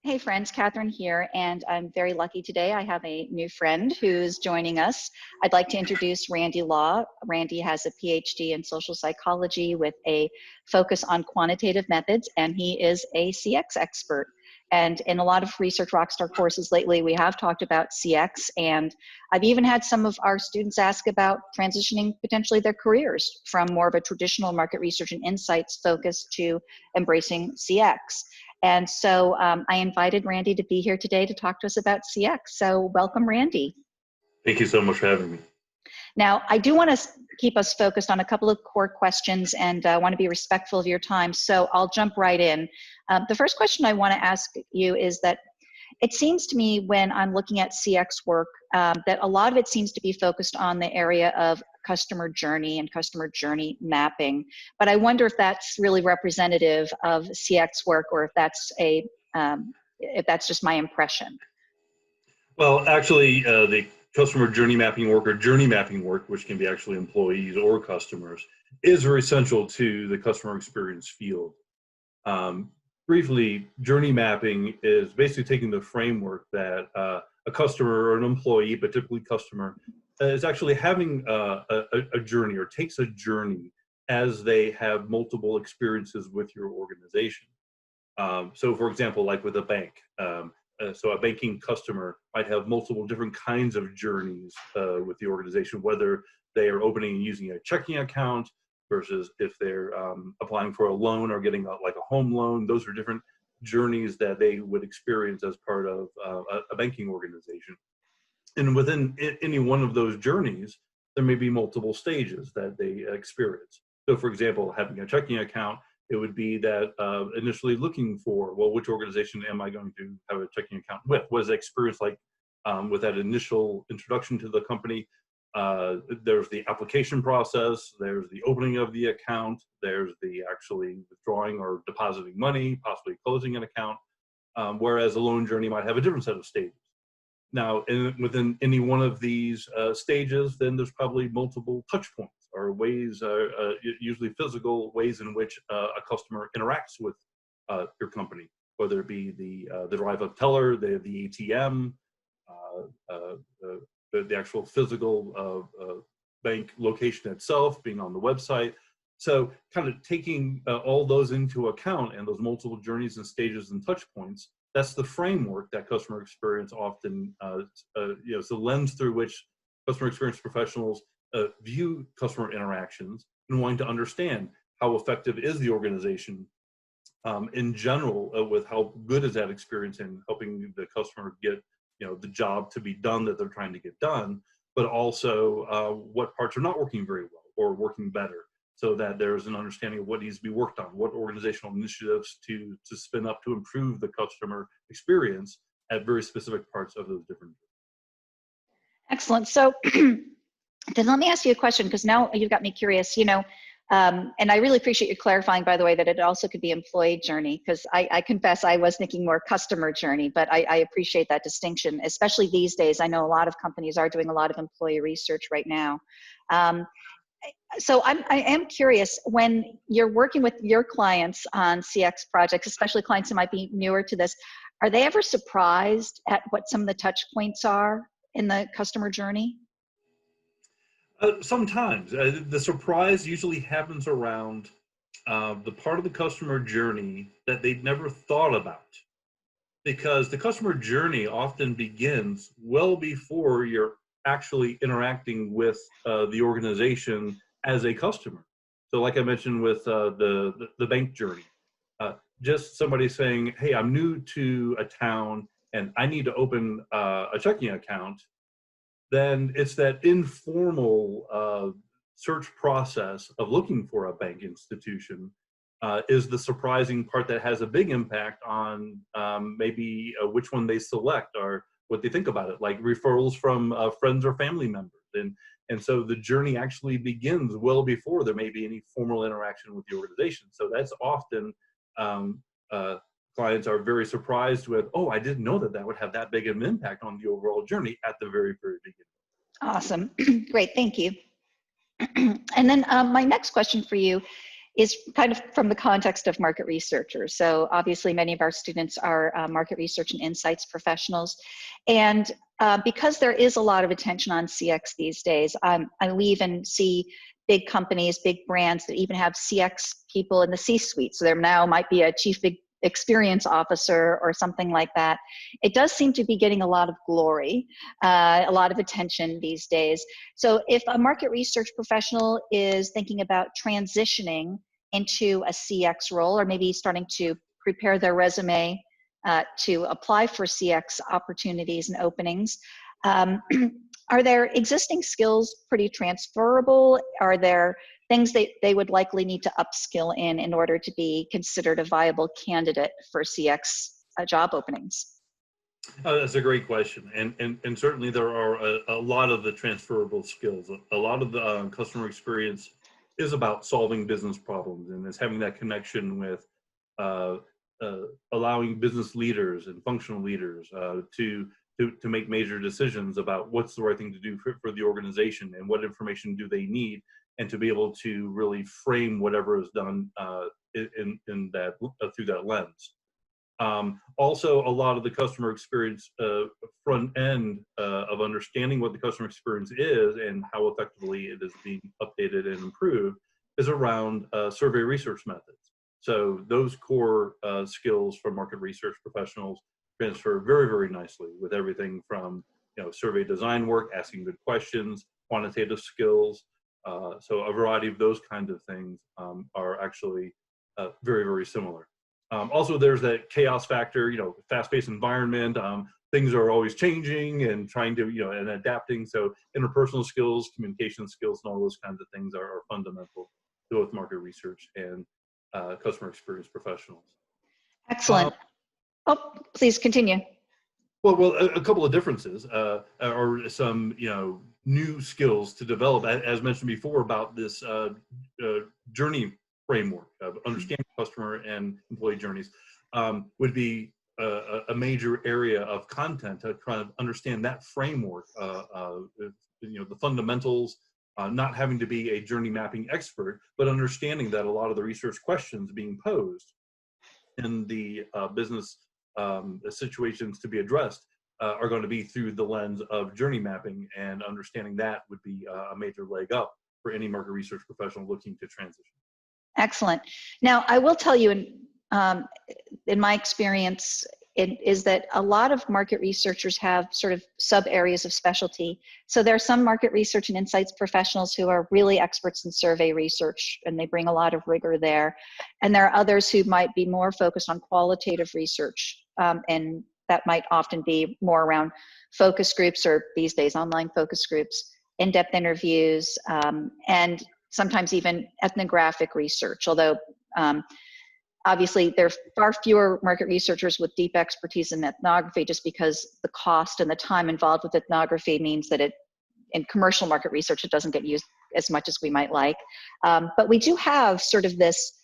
Hey friends, Kathryn here, and I'm very lucky today. I have a new friend who's joining us. I'd like to introduce Randy Law. Randy has a PhD in social psychology with a focus on quantitative methods, and he is a CX expert. And in a lot of Research Rockstar courses lately, we have talked about CX, and I've even had some of our students ask about transitioning potentially their careers from more of a traditional market research and insights focus to embracing CX. And so I invited Randy to be here today to talk to us about CX. So welcome, Randy. Thank you so much for having me. Now, I do want to keep us focused on a couple of core questions, and I want to be respectful of your time. So I'll jump right in. The first question I want to ask you is that it seems to me when I'm looking at CX work that a lot of it seems to be focused on the area of customer journey and customer journey mapping. But I wonder if that's really representative of CX work, or if that's just my impression. Well, actually, the customer journey mapping work or journey mapping work, which can be actually employees or customers, is very essential to the customer experience field. Briefly, journey mapping is basically taking the framework that a customer or an employee, but typically customer, is actually having a journey or takes a journey as they have multiple experiences with your organization. So for example, like with a bank, so a banking customer might have multiple different kinds of journeys with the organization, whether they are opening and using a checking account versus if they're applying for a loan or getting like a home loan. Those are different journeys that they would experience as part of a banking organization. And within any one of those journeys, there may be multiple stages that they experience. So for example, having a checking account, it would be that initially looking for, well, which organization am I going to have a checking account with? What is the experience like with that initial introduction to the company? There's the application process, there's the opening of the account, there's the actually withdrawing or depositing money, possibly closing an account, whereas a loan journey might have a different set of stages. Now, within any one of these stages, then there's probably multiple touch points or ways, usually physical ways in which a customer interacts with your company, whether it be the drive-up teller, the ATM, the actual physical bank location itself, being on the website. So kind of taking all those into account and those multiple journeys and stages and touch points, that's the framework that customer experience often, it's the lens through which customer experience professionals view customer interactions and wanting to understand how effective is the organization in general with how good is that experience in helping the customer get the job to be done that they're trying to get done, but also what parts are not working very well or working better, so that there's an understanding of what needs to be worked on, what organizational initiatives to spin up to improve the customer experience at very specific parts of those different. Excellent. So then let me ask you a question, because now you've got me curious, and I really appreciate you clarifying, by the way, that it also could be employee journey, because I confess I was thinking more customer journey, but I appreciate that distinction, especially these days. I know a lot of companies are doing a lot of employee research right now. So I am curious, when you're working with your clients on CX projects, especially clients who might be newer to this, are they ever surprised at what some of the touch points are in the customer journey? Sometimes. The surprise usually happens around the part of the customer journey that they'd never thought about. Because the customer journey often begins well before you're actually interacting with the organization as a customer. So like I mentioned with the bank journey, just somebody saying, hey, I'm new to a town and I need to open a checking account, then it's that informal search process of looking for a bank institution is the surprising part that has a big impact on maybe which one they select or what they think about it, like referrals from friends or family members. And so the journey actually begins well before there may be any formal interaction with the organization. So that's often clients are very surprised with, oh, I didn't know that that would have that big of an impact on the overall journey at the very, very beginning. Awesome. Great. Thank you. And then my next question for you is kind of from the context of market researchers. So obviously many of our students are market research and insights professionals. And because there is a lot of attention on CX these days, and we even see big companies, big brands that even have CX people in the C-suite. So there now might be a chief experience officer or something like that. It does seem to be getting a lot of glory, a lot of attention these days. So if a market research professional is thinking about transitioning into a CX role, or maybe starting to prepare their resume to apply for CX opportunities and openings, are their existing skills pretty transferable? Are there things that they would likely need to upskill in order to be considered a viable candidate for CX job openings? That's a great question, and certainly there are a lot of the transferable skills. A lot of the customer experience is about solving business problems, and it's having that connection with allowing business leaders and functional leaders to make major decisions about what's the right thing to do for the organization and what information do they need, and to be able to really frame whatever is done in that through that lens. Also, a lot of the customer experience front end of understanding what the customer experience is and how effectively it is being updated and improved is around survey research methods. So those core skills from market research professionals transfer very, very nicely with everything from survey design work, asking good questions, quantitative skills. So a variety of those kinds of things are actually very, very similar. Also, there's that chaos factor, fast-paced environment. Things are always changing and trying to, and adapting. So interpersonal skills, communication skills, and all those kinds of things are fundamental to both market research and customer experience professionals. Excellent. Oh, please continue. Well, a couple of differences or some, new skills to develop, as mentioned before, about this journey framework of understanding customer and employee journeys would be a major area of content to try to understand that framework, the fundamentals, not having to be a journey mapping expert, but understanding that a lot of the research questions being posed in the business situations to be addressed are going to be through the lens of journey mapping, and understanding that would be a major leg up for any market research professional looking to transition. Excellent. Now, I will tell you, in my experience, is that a lot of market researchers have sort of sub areas of specialty. So there are some market research and insights professionals who are really experts in survey research, and they bring a lot of rigor there. And there are others who might be more focused on qualitative research, and that might often be more around focus groups, or these days online focus groups, in-depth interviews, and sometimes even ethnographic research, although obviously there are far fewer market researchers with deep expertise in ethnography, just because the cost and the time involved with ethnography means that in commercial market research, it doesn't get used as much as we might like. But we do have sort of this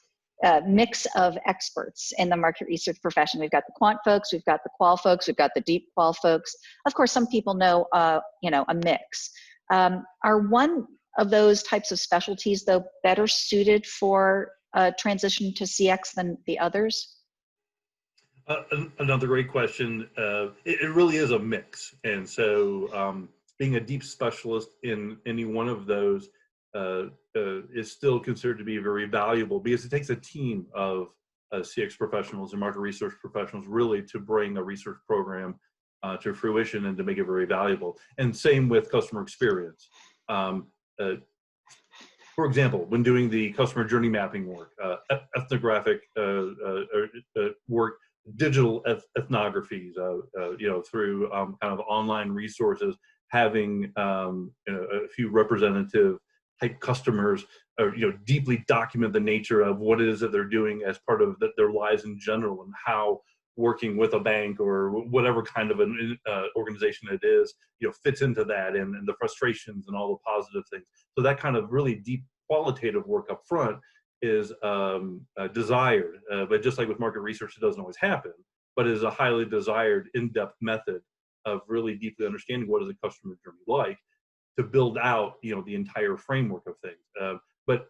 mix of experts in the market research profession. We've got the quant folks, we've got the qual folks, we've got the deep qual folks. Of course, some people know, a mix. Are one of those types of specialties, though, better suited for transition to CX than the others? Another great question. It really is a mix. And so being a deep specialist in any one of those is still considered to be very valuable, because it takes a team of CX professionals and market research professionals really to bring a research program to fruition and to make it very valuable. And same with customer experience. For example, when doing the customer journey mapping work, ethnographic work, digital ethnographies, through kind of online resources, having a few representative type customers, deeply document the nature of what it is that they're doing as part of their lives in general, and how working with a bank or whatever kind of an organization it is, fits into that, and the frustrations and all the positive things. So that kind of really deep qualitative work up front is desired, but just like with market research, it doesn't always happen, but it is a highly desired in-depth method of really deeply understanding what is a customer journey like, to build out, the entire framework of things. but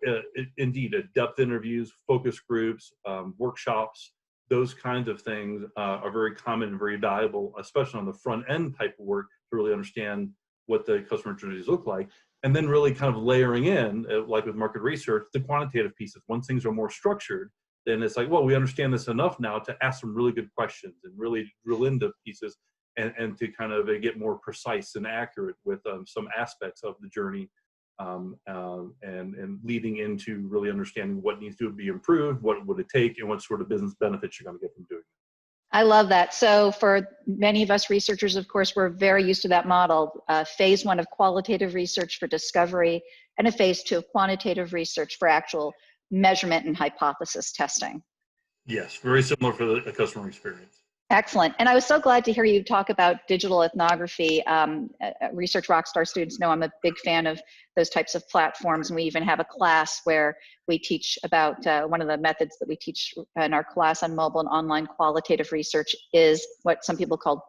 indeed, depth interviews, focus groups, workshops, those kinds of things are very common and very valuable, especially on the front end type of work, to really understand what the customer journeys look like. And then really kind of layering in, like with market research, the quantitative pieces. Once things are more structured, then it's like, well, we understand this enough now to ask some really good questions and really drill into pieces, and to kind of get more precise and accurate with some aspects of the journey, and leading into really understanding what needs to be improved, what would it take, and what sort of business benefits you're going to get from doing it. I love that. So for many of us researchers, of course, we're very used to that model. Phase 1 of qualitative research for discovery, and a phase 2 of quantitative research for actual measurement and hypothesis testing. Yes, very similar for the customer experience. Excellent. And I was so glad to hear you talk about digital ethnography. Research Rockstar students know I'm a big fan of those types of platforms. And we even have a class where we teach about one of the methods that we teach in our class on mobile and online qualitative research is what some people call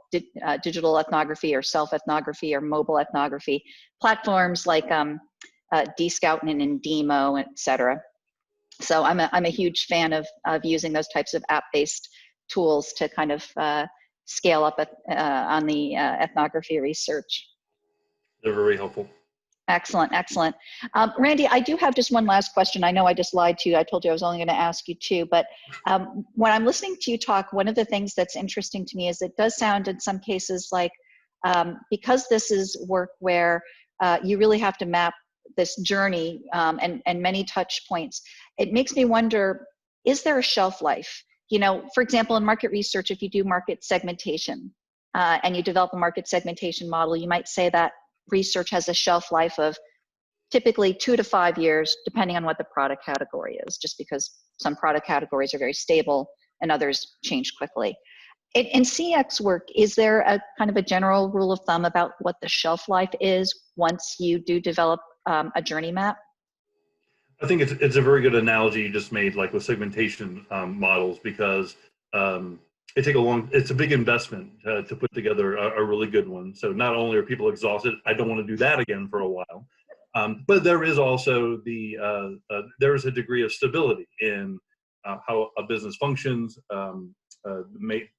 digital ethnography or self-ethnography or mobile ethnography. Platforms like DScout and Indemo, et cetera. So I'm a huge fan of using those types of app-based tools to kind of scale up on the ethnography research. They're very helpful. Excellent, excellent. Randy, I do have just one last question. I know I just lied to you. I told you I was only going to ask you two, but when I'm listening to you talk, one of the things that's interesting to me is it does sound in some cases like, because this is work where you really have to map this journey and many touch points, it makes me wonder, is there a shelf life? You know, for example, in market research, if you do market segmentation and you develop a market segmentation model, you might say that research has a shelf life of typically 2 to 5 years, depending on what the product category is, just because some product categories are very stable and others change quickly. In CX work, is there a kind of a general rule of thumb about what the shelf life is once you do develop a journey map? I think it's a very good analogy you just made, like with segmentation models, because it's a big investment to put together a really good one. So not only are people exhausted, I don't want to do that again for a while, but there is also there is a degree of stability in how a business functions, the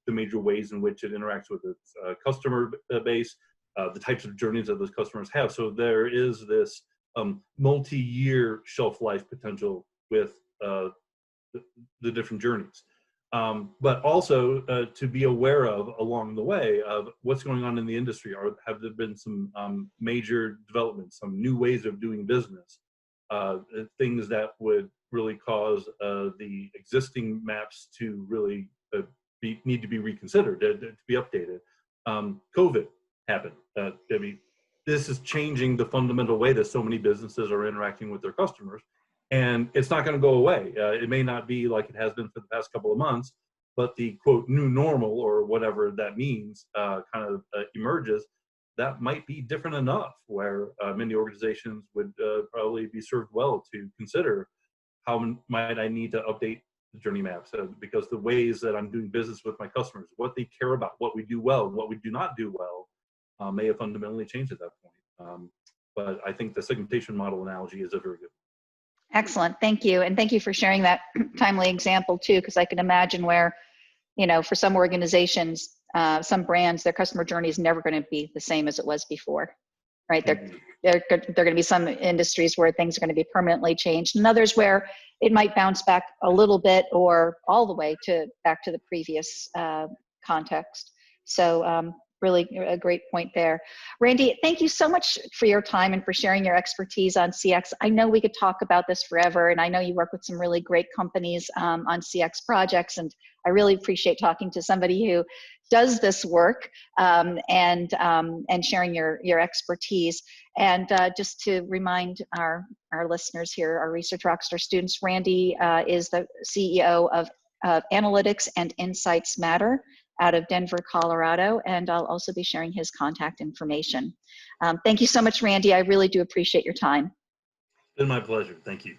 major ways in which it interacts with its customer base, the types of journeys that those customers have. So there is this multi-year shelf life potential with the different journeys, but also to be aware of along the way of what's going on in the industry. Have there been some major developments, some new ways of doing business, things that would really cause the existing maps to really need to be reconsidered, to be updated. COVID happened. I mean, this is changing the fundamental way that so many businesses are interacting with their customers, and it's not going to go away. It may not be like it has been for the past couple of months, but the quote new normal, or whatever that means, kind of emerges. That might be different enough where many organizations would probably be served well to consider how might I need to update the journey maps, because the ways that I'm doing business with my customers, what they care about, what we do well, and what we do not do well, may have fundamentally changed at that point. But I think the segmentation model analogy is a very good one. Excellent, thank you. And thank you for sharing that timely example too, because I can imagine where, you know, for some organizations, some brands, their customer journey is never going to be the same as it was before, right? There are going to be some industries where things are going to be permanently changed, and others where it might bounce back a little bit or all the way back to the previous context. So really a great point there. Randy, thank you so much for your time and for sharing your expertise on CX. I know we could talk about this forever, and I know you work with some really great companies on CX projects, and I really appreciate talking to somebody who does this work and sharing your expertise. And just to remind our listeners here, our Research Rockstar students, Randy is the CEO of Analytics and Insights Matter out of Denver, Colorado, and I'll also be sharing his contact information. Thank you so much, Randy. I really do appreciate your time. It's been my pleasure. Thank you.